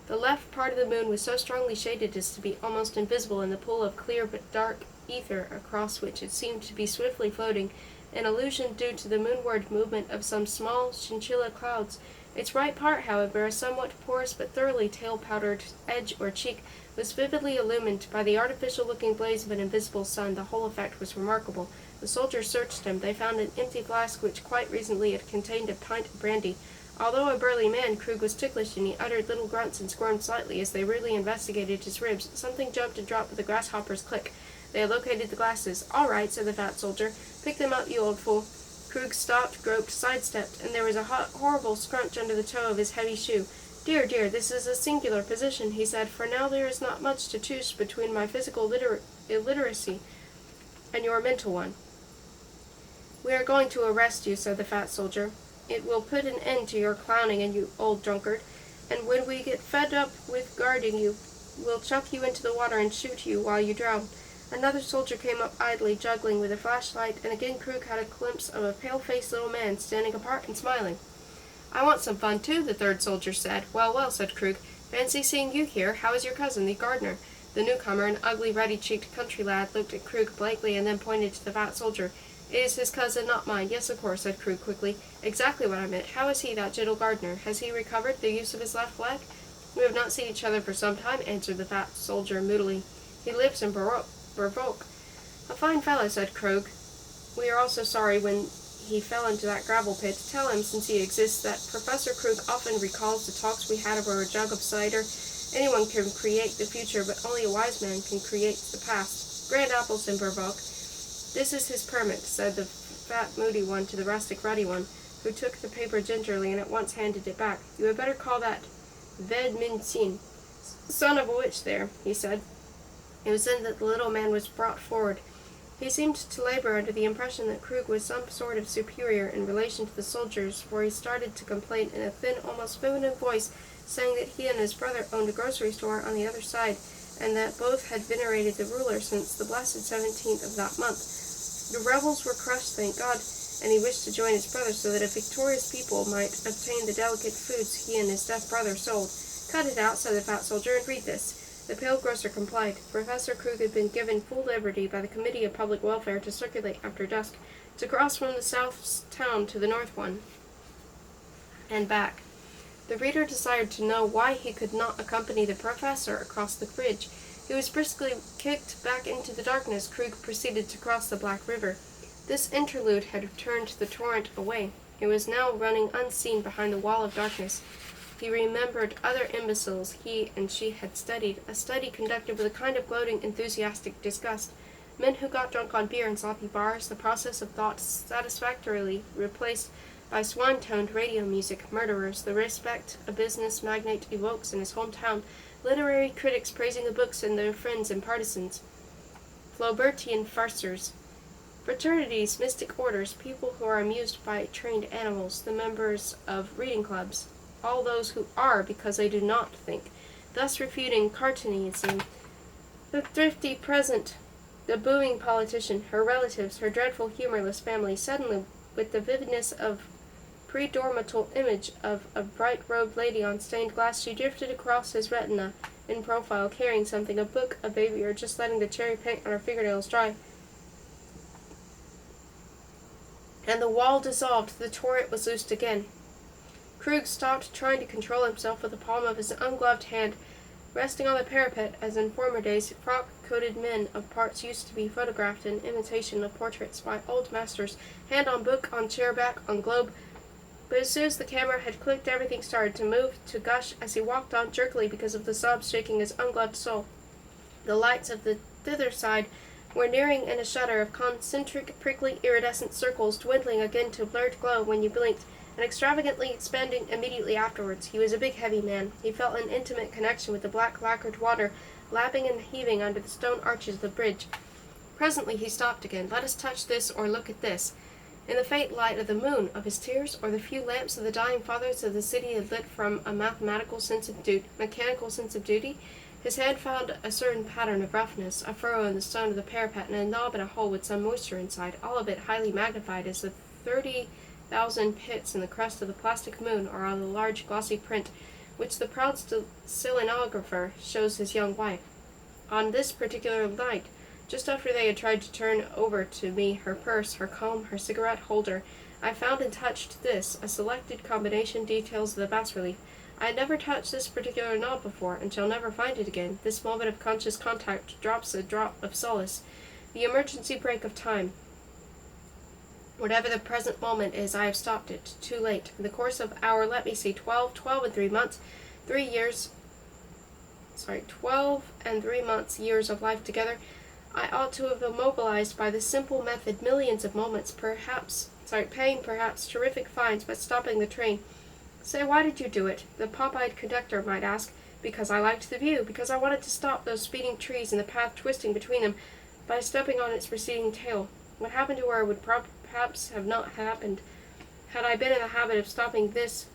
The left part of the moon was so strongly shaded as to be almost invisible in the pool of clear but dark ether across which it seemed to be swiftly floating, an illusion due to the moonward movement of some small chinchilla clouds. Its right part, however, a somewhat porous but thoroughly tail-powdered edge or cheek, was vividly illumined by the artificial-looking blaze of an invisible sun. The whole effect was remarkable. The soldiers searched him. They found an empty flask which quite recently had contained a pint of brandy. Although a burly man, Krug was ticklish, and he uttered little grunts and squirmed slightly as they rudely investigated his ribs. Something jumped and dropped with a grasshopper's click. They had located the glasses. "All right," said the fat soldier. "Pick them up, you old fool." Krug stopped, groped, sidestepped, and there was a horrible scrunch under the toe of his heavy shoe. "Dear, dear, this is a singular position," he said, "for now there is not much to choose between my physical illiteracy and your mental one." "We are going to arrest you," said the fat soldier. "It will put an end to your clowning, and you old drunkard, and when we get fed up with guarding you, we'll chuck you into the water and shoot you while you drown." Another soldier came up idly, juggling with a flashlight, and again Krug had a glimpse of a pale-faced little man standing apart and smiling. "I want some fun, too," the third soldier said. "Well, well," said Krug. "Fancy seeing you here. How is your cousin, the gardener?" The newcomer, an ugly, ruddy-cheeked country lad, looked at Krug blankly and then pointed to the fat soldier. "It is his cousin, not mine." "Yes, of course," said Krug quickly. "Exactly what I meant. How is he, that gentle gardener? Has he recovered the use of his left leg?" "We have not seen each other for some time," answered the fat soldier moodily. "He lives in Bervok." "A fine fellow," said Krug. "We are also sorry when he fell into that gravel pit. Tell him, since he exists, that Professor Krug often recalls the talks we had over a jug of cider. Anyone can create the future, but only a wise man can create the past. Grand apples in Bervok." "This is his permit," said the fat moody one to the rustic ruddy one, who took the paper gingerly and at once handed it back. "You had better call that Vladimir, son of a witch there," he said. It was then that the little man was brought forward. He seemed to labor under the impression that Krug was some sort of superior in relation to the soldiers, for he started to complain in a thin, almost feminine voice, saying that he and his brother owned a grocery store on the other side, and that both had venerated the ruler since the blessed 17th of that month. The rebels were crushed, thank God, and he wished to join his brother so that a victorious people might obtain the delicate foods he and his deaf brother sold. "Cut it out," said the fat soldier, "and read this." The pale grocer complied. Professor Krug had been given full liberty by the Committee of Public Welfare to circulate after dusk, to cross from the south town to the north one, and back. The reader desired to know why he could not accompany the professor across the bridge. He was briskly kicked back into the darkness. Krug proceeded to cross the Black River. This interlude had turned the torrent away. It was now running unseen behind the wall of darkness. He remembered other imbeciles he and she had studied, a study conducted with a kind of gloating, enthusiastic disgust. Men who got drunk on beer in sloppy bars, the process of thought satisfactorily replaced by swan-toned radio music, murderers, the respect a business magnate evokes in his hometown, literary critics praising the books and their friends and partisans, Flaubertian farcers, fraternities, mystic orders, people who are amused by trained animals, the members of reading clubs, all those who are because they do not think, thus refuting Cartesianism, the thrifty peasant, the booing politician, her relatives, her dreadful humorless family. Suddenly, with the vividness of predormital image of a bright-robed lady on stained glass, she drifted across his retina in profile, carrying something, a book, a baby, or just letting the cherry paint on her fingernails dry. And the wall dissolved, the torrent was loosed again. Krug stopped, trying to control himself with the palm of his ungloved hand, resting on the parapet, as in former days, frock-coated men of parts used to be photographed in imitation of portraits by old masters, hand on book, on chair back, on globe. But as soon as the camera had clicked, everything started to move, to gush, as he walked on jerkily because of the sobs shaking his ungloved soul. The lights of the thither side were nearing in a shudder of concentric, prickly, iridescent circles, dwindling again to blurred glow when you blinked, and extravagantly expanding immediately afterwards. He was a big, heavy man. He felt an intimate connection with the black, lacquered water, lapping and heaving under the stone arches of the bridge. Presently he stopped again. Let us touch this, or look at this. In the faint light of the moon, of his tears, or the few lamps of the dying fathers of the city had lit from a mechanical sense of duty, his hand found a certain pattern of roughness, a furrow in the stone of the parapet, and a knob in a hole with some moisture inside, all of it highly magnified as the 30,000 pits in the crest of the plastic moon, or on the large glossy print which the proud selenographer shows his young wife. On this particular night, just after they had tried to turn over to me her purse, her comb, her cigarette holder, I found and touched this. A selected combination details the bas-relief. I had never touched this particular knob before, and shall never find it again. This moment of conscious contact drops a drop of solace. The emergency brake of time. Whatever the present moment is, I have stopped it. Too late. In the course of our, 12 and 3 months, 12 and 3 months, years of life together, I ought to have immobilized by this simple method millions of moments, paying perhaps terrific fines, but stopping the train. Say, why did you do it? The pop-eyed conductor might ask. Because I liked the view, because I wanted to stop those speeding trees and the path twisting between them by stepping on its receding tail. What happened to her would perhaps have not happened had I been in the habit of stopping this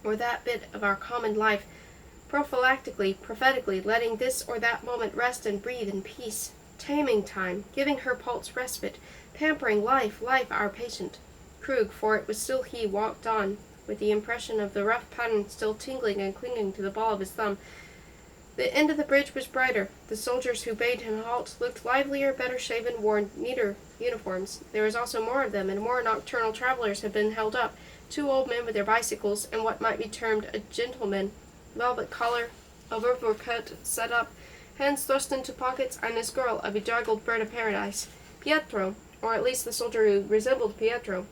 or that bit of our common life, prophylactically, prophetically, letting this or that moment rest and breathe in peace, taming time, giving her pulse respite, pampering life, our patient. Krug, for it was still he, walked on, with the impression of the rough pattern still tingling and clinging to the ball of his thumb. The end of the bridge was brighter. The soldiers who bade him halt looked livelier, better shaven, wore neater uniforms. There was also more of them, and more nocturnal travelers had been held up. 2 old men with their bicycles, and what might be termed a gentleman, velvet collar, overcoat set up, hands thrust into pockets, and this girl, a bedraggled bird of paradise. Pietro, or at least the soldier who resembled Pietro,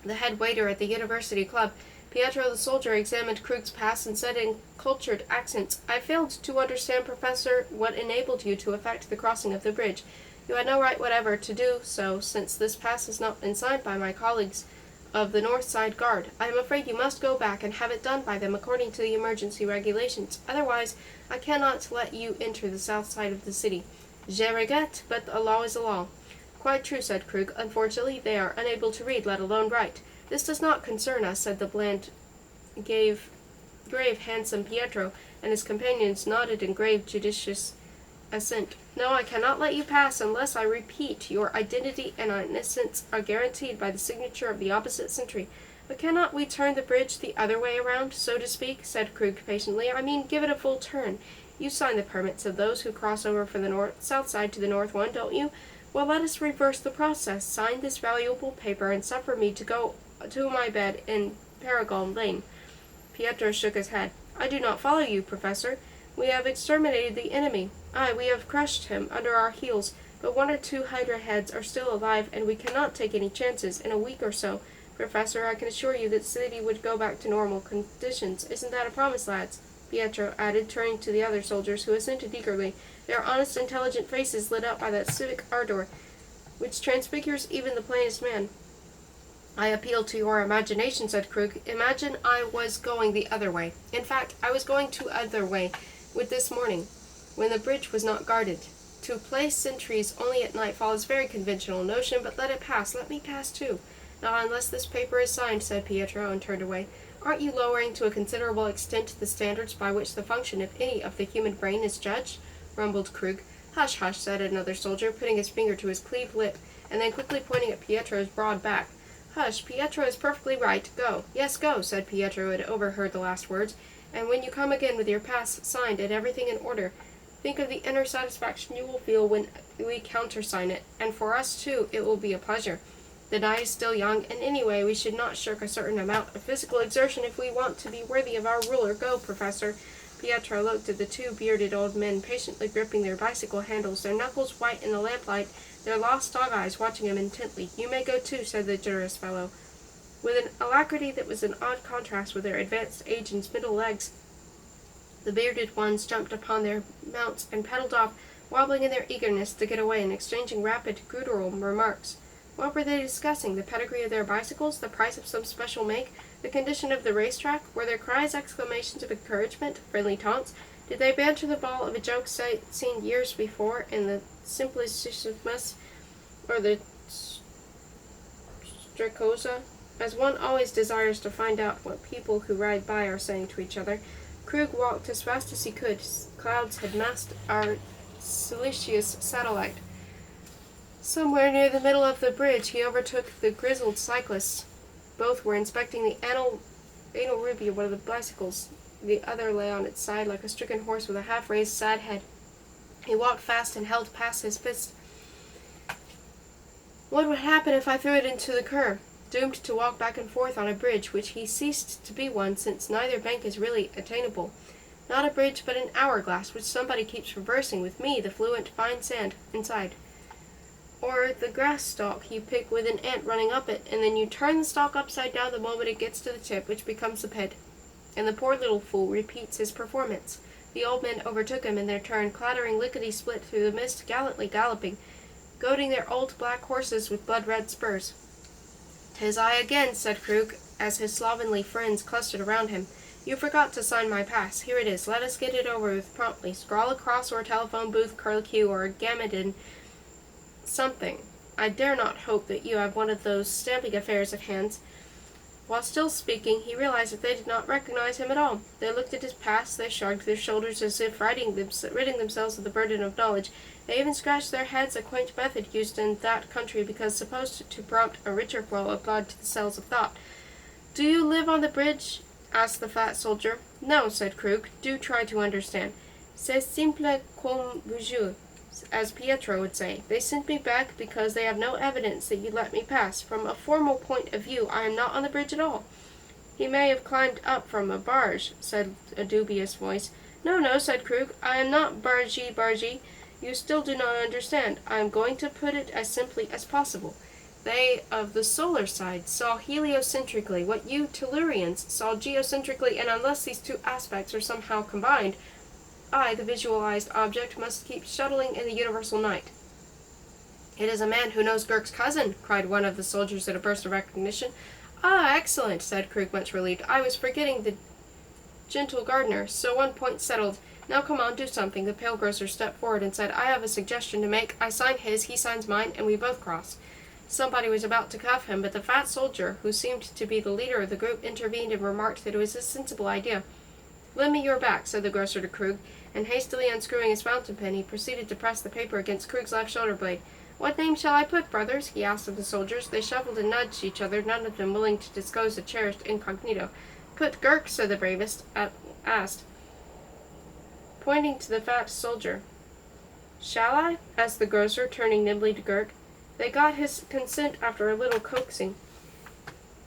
the head waiter at the university club. Pietro the soldier examined Krug's pass and said in cultured accents, I failed to understand, Professor, what enabled you to effect the crossing of the bridge. You had no right whatever to do so, since this pass has not been signed by my colleagues of the North Side Guard. I am afraid you must go back and have it done by them according to the emergency regulations. Otherwise, I cannot let you enter the south side of the city. Je regrette, but a law is a law. Quite true, said Krug. Unfortunately, they are unable to read, let alone write. This does not concern us, said the bland, grave, handsome Pietro, and his companions nodded in grave, judicious assent. No, I cannot let you pass unless, I repeat, your identity and innocence are guaranteed by the signature of the opposite sentry. But cannot we turn the bridge the other way around, so to speak, said Krug patiently. I mean, give it a full turn. You sign the permits of those who cross over from the south side to the north one, don't you? Well, let us reverse the process. Sign this valuable paper and suffer me to go to my bed in Paragon Lane. Pietro shook his head. I do not follow you, Professor. We have exterminated the enemy. Aye, we have crushed him under our heels, but 1 or 2 Hydra heads are still alive, and we cannot take any chances. In a week or so, Professor, I can assure you that the city would go back to normal conditions. Isn't that a promise, lads? Pietro added, turning to the other soldiers, who assented eagerly, their honest, intelligent faces lit up by that civic ardor which transfigures even the plainest man. I appeal to your imagination, said Krug. Imagine I was going the other way. In fact, I was going to other way with this morning, when the bridge was not guarded. To place sentries only at nightfall is a very conventional notion, but let it pass. Let me pass, too. Not unless this paper is signed, said Pietro, and turned away. Aren't you lowering to a considerable extent the standards by which the function, if any, of the human brain is judged? Rumbled Krug. Hush, hush, said another soldier, putting his finger to his cleaved lip, and then quickly pointing at Pietro's broad back. Hush, Pietro is perfectly right. Go. Yes, go, said Pietro, who had overheard the last words, and when you come again with your pass signed and everything in order, think of the inner satisfaction you will feel when we countersign it, and for us, too, it will be a pleasure. The night is still young, and anyway, we should not shirk a certain amount of physical exertion if we want to be worthy of our ruler. Go, Professor. Pietro looked at the 2 bearded old men patiently gripping their bicycle handles, their knuckles white in the lamplight, their lost dog eyes watching him intently. You may go too, said the generous fellow. With an alacrity that was an odd contrast with their advanced age and spindle legs, the bearded ones jumped upon their mounts and pedaled off, wobbling in their eagerness to get away and exchanging rapid, guttural remarks. What were they discussing? The pedigree of their bicycles? The price of some special make? The condition of the racetrack? Were their cries exclamations of encouragement? Friendly taunts? Did they banter the ball of a joke seen years before in the Simplicissimus or the Stracosa? As one always desires to find out what people who ride by are saying to each other, Krug walked as fast as he could. Clouds had masked our silicious satellite. Somewhere near the middle of the bridge, he overtook the grizzled cyclists. Both were inspecting the anal ruby of one of the bicycles. The other lay on its side like a stricken horse with a half-raised sad head. He walked fast and held past his fist. What would happen if I threw it into the Kur? Doomed to walk back and forth on a bridge which he ceased to be one, since neither bank is really attainable. Not a bridge, but an hourglass which somebody keeps reversing, with me, the fluent fine sand, inside. Or the grass stalk you pick with an ant running up it, and then you turn the stalk upside down the moment it gets to the tip, which becomes the pit. And the poor little fool repeats his performance. The old men overtook him in their turn, clattering lickety-split through the mist, gallantly galloping, goading their old black horses with blood-red spurs. "'Tis I again," said Krug, as his slovenly friends clustered around him. "You forgot to sign my pass. Here it is. Let us get it over with promptly. Scrawl a cross or a telephone booth curlicue or a gammon something. I dare not hope that you have one of those stamping affairs at hand." While still speaking, he realized that they did not recognize him at all. They looked at his pass, they shrugged their shoulders as if ridding themselves of the burden of knowledge. They even scratched their heads, a quaint method used in that country because supposed to prompt a richer flow of blood to the cells of thought. "Do you live on the bridge?" asked the fat soldier. "No," said Krug. "Do try to understand. C'est simple comme vous, as Pietro would say. They sent me back because they have no evidence that you let me pass. From a formal point of view, I am not on the bridge at all." "He may have climbed up from a barge," said a dubious voice. "No, no," said Krug. "I am not bargy. You still do not understand. I am going to put it as simply as possible. They of the solar side saw heliocentrically what you Tellurians saw geocentrically, and unless these two aspects are somehow combined, I, the visualized object, must keep shuttling in the universal night." "It is a man who knows Gurk's cousin," cried one of the soldiers in a burst of recognition. "Ah, excellent," said Krug, much relieved. "I was forgetting the gentle gardener. So one point settled. Now come on, do something." The pale grocer stepped forward and said, "I have a suggestion to make. I sign his, he signs mine, and we both cross." Somebody was about to cuff him, but the fat soldier, who seemed to be the leader of the group, intervened and remarked that it was a sensible idea. "Lend me your back," said the grocer to Krug, and hastily unscrewing his fountain pen, he proceeded to press the paper against Krug's left shoulder blade. "What name shall I put, brothers?" he asked of the soldiers. They shuffled and nudged each other, none of them willing to disclose a cherished incognito. "Put Gurk," said the bravest, asked, pointing to the fat soldier. "Shall I?" asked the grocer, turning nimbly to Gurk. They got his consent after a little coaxing.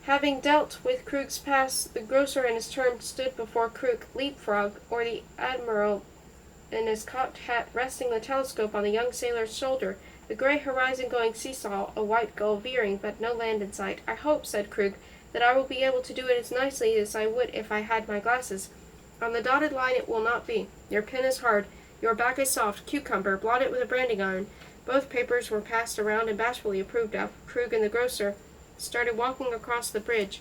Having dealt with Krug's pass, the grocer in his turn stood before Krug, leapfrog, or the admiral in his cocked hat, resting the telescope on the young sailor's shoulder, the gray horizon going seesaw, a white gull veering, but no land in sight. "I hope," said Krug, "that I will be able to do it as nicely as I would if I had my glasses. On the dotted line it will not be. Your pen is hard, your back is soft, cucumber, blot it with a branding iron." Both papers were passed around and bashfully approved of. Krug and the grocer started walking across the bridge.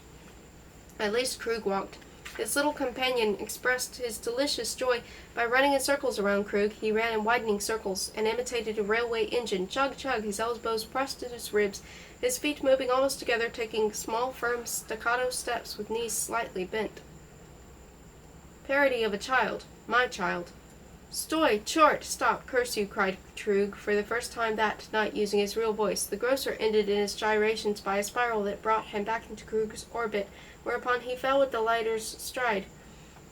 At least Krug walked. His little companion expressed his delicious joy by running in circles around Krug. He ran in widening circles and imitated a railway engine. Chug, chug, his elbows pressed to his ribs, his feet moving almost together, taking small, firm, staccato steps with knees slightly bent. Parody of a child. My child. "Stoy! Chort! Stop! Curse you!" cried Krug, for the first time that night using his real voice. The grocer ended in his gyrations by a spiral that brought him back into Krug's orbit, whereupon he fell with the lighter's stride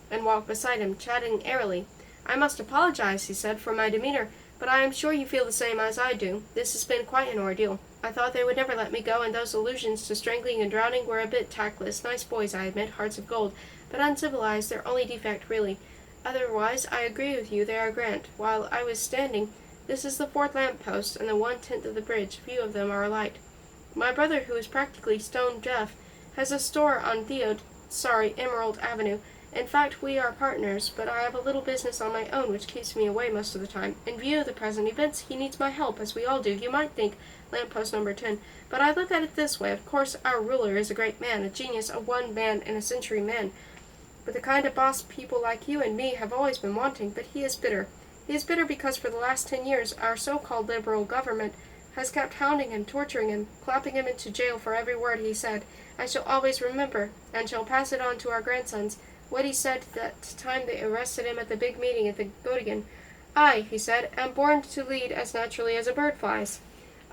and walked beside him, chatting airily. "I must apologize," he said, "for my demeanor, but I am sure you feel the same as I do. This has been quite an ordeal. I thought they would never let me go, and those allusions to strangling and drowning were a bit tactless. Nice boys, I admit, hearts of gold, but uncivilized, their only defect, really. Otherwise, I agree with you, they are grand. While I was standing, this is the 4th lamp-post, and the 1/10 of the bridge. Few of them are alight. My brother, who is practically stone deaf, has a store on Emerald Avenue. In fact, we are partners, but I have a little business on my own which keeps me away most of the time. In view of the present events, he needs my help, as we all do. You might think lamppost number 10, but I look at it this way. Of course, our ruler is a great man, a genius, a one-man-in-a-century man, but the kind of boss people like you and me have always been wanting. But he is bitter. He is bitter because for the last 10 years our so-called liberal government has kept hounding him, torturing him, clapping him into jail for every word he said. I shall always remember, and shall pass it on to our grandsons, what he said that time they arrested him at the big meeting at the Göttingen. "I," he said, "am born to lead as naturally as a bird flies,"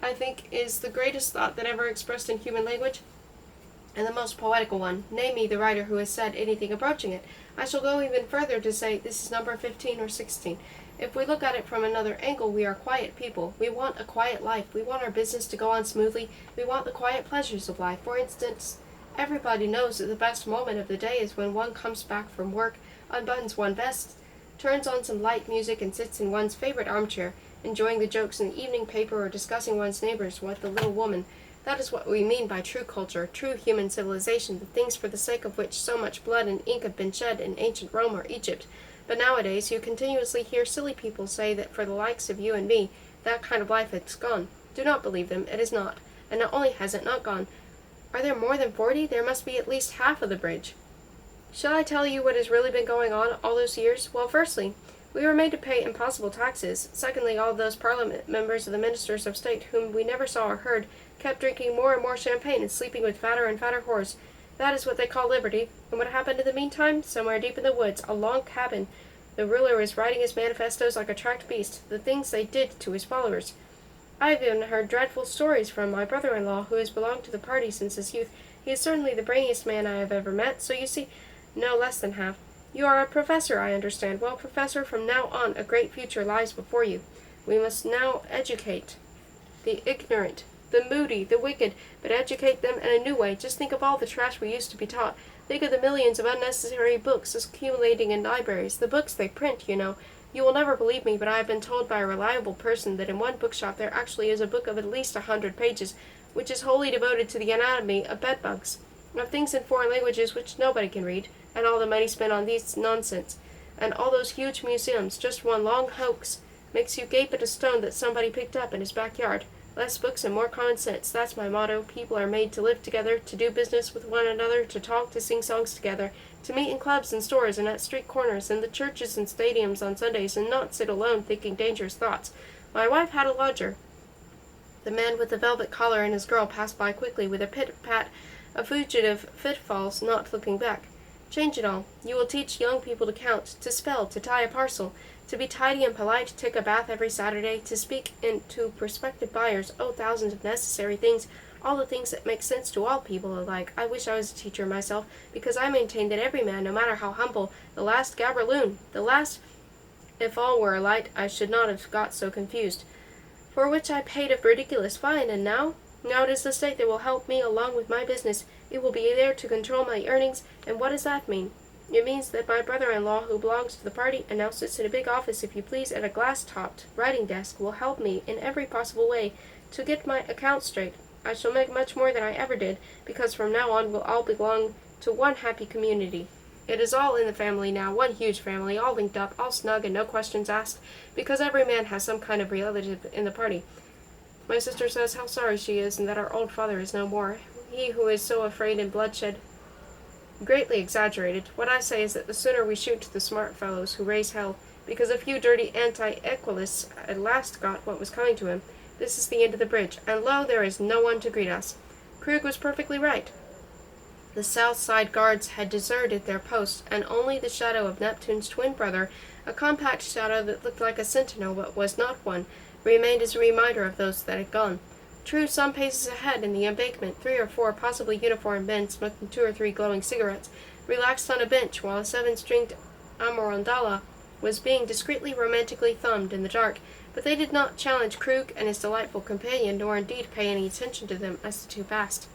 I think is the greatest thought that ever expressed in human language, and the most poetical one. Name me the writer who has said anything approaching it. I shall go even further to say this is number 15 or 16. If we look at it from another angle, we are quiet people. We want a quiet life. We want our business to go on smoothly. We want the quiet pleasures of life. For instance, everybody knows that the best moment of the day is when one comes back from work, unbuttons one's vest, turns on some light music, and sits in one's favorite armchair, enjoying the jokes in the evening paper or discussing one's neighbors with the little woman. That is what we mean by true culture, true human civilization, the things for the sake of which so much blood and ink have been shed in ancient Rome or Egypt. But nowadays you continuously hear silly people say that for the likes of you and me, that kind of life has gone. Do not believe them, it is not. And not only has it not gone, are there more than 40? There must be at least half of the bridge. Shall I tell you what has really been going on all those years? Well, firstly, we were made to pay impossible taxes. Secondly, all those parliament members and the ministers of state whom we never saw or heard kept drinking more and more champagne and sleeping with fatter and fatter whores. That is what they call liberty. And what happened in the meantime? Somewhere deep in the woods, a log cabin. The ruler was writing his manifestos like a tracked beast, the things they did to his followers. I have even heard dreadful stories from my brother-in-law, who has belonged to the party since his youth. He is certainly the brainiest man I have ever met, so you see, no less than half. You are a professor, I understand. Well, professor, from now on a great future lies before you. We must now educate the ignorant, the moody, the wicked, but educate them in a new way. Just think of all the trash we used to be taught. Think of the millions of unnecessary books accumulating in libraries, the books they print, you know. You will never believe me, but I have been told by a reliable person that in one bookshop there actually is a book of at least 100 pages, which is wholly devoted to the anatomy of bedbugs, of things in foreign languages which nobody can read, and all the money spent on these nonsense, and all those huge museums, just one long hoax, makes you gape at a stone that somebody picked up in his backyard. Less books and more common sense, that's my motto. People are made to live together, to do business with one another, to talk, to sing songs together, to meet in clubs and stores and at street corners and the churches and stadiums on Sundays, and not sit alone thinking dangerous thoughts. My wife had a lodger. The man with the velvet collar and his girl passed by quickly with a pit-pat of fugitive footfalls, not looking back. Change it all. You will teach young people to count, to spell, to tie a parcel, to be tidy and polite, to take a bath every Saturday, to speak to prospective buyers, thousands of necessary things, all the things that make sense to all people alike. I wish I was a teacher myself, because I maintain that every man, no matter how humble, the last gabberloon, the last, if all were alike, I should not have got so confused, for which I paid a ridiculous fine, and now it is the state that will help me along with my business. It will be there to control my earnings, and what does that mean? It means that my brother-in-law, who belongs to the party and now sits in a big office, if you please, at a glass-topped writing desk, will help me in every possible way to get my accounts straight. I shall make much more than I ever did, because from now on we'll all belong to one happy community. It is all in the family now, one huge family, all linked up, all snug and no questions asked, because every man has some kind of relative in the party. My sister says how sorry she is, and that our old father is no more, he who is so afraid in bloodshed. Greatly exaggerated. What I say is that the sooner we shoot the smart fellows who raise hell, because a few dirty anti-equalists at last got what was coming to him. This is the end of the bridge, and lo, there is no one to greet us. Krug was perfectly right. The south side guards had deserted their post, and only the shadow of Neptune's twin brother, a compact shadow that looked like a sentinel but was not one, remained as a reminder of those that had gone. True, some paces ahead in the embankment, 3 or 4 possibly uniformed men smoking 2 or 3 glowing cigarettes, relaxed on a bench while a 7-stringed amorondala was being discreetly romantically thumbed in the dark, but they did not challenge Krug and his delightful companion, nor indeed pay any attention to them as the two passed.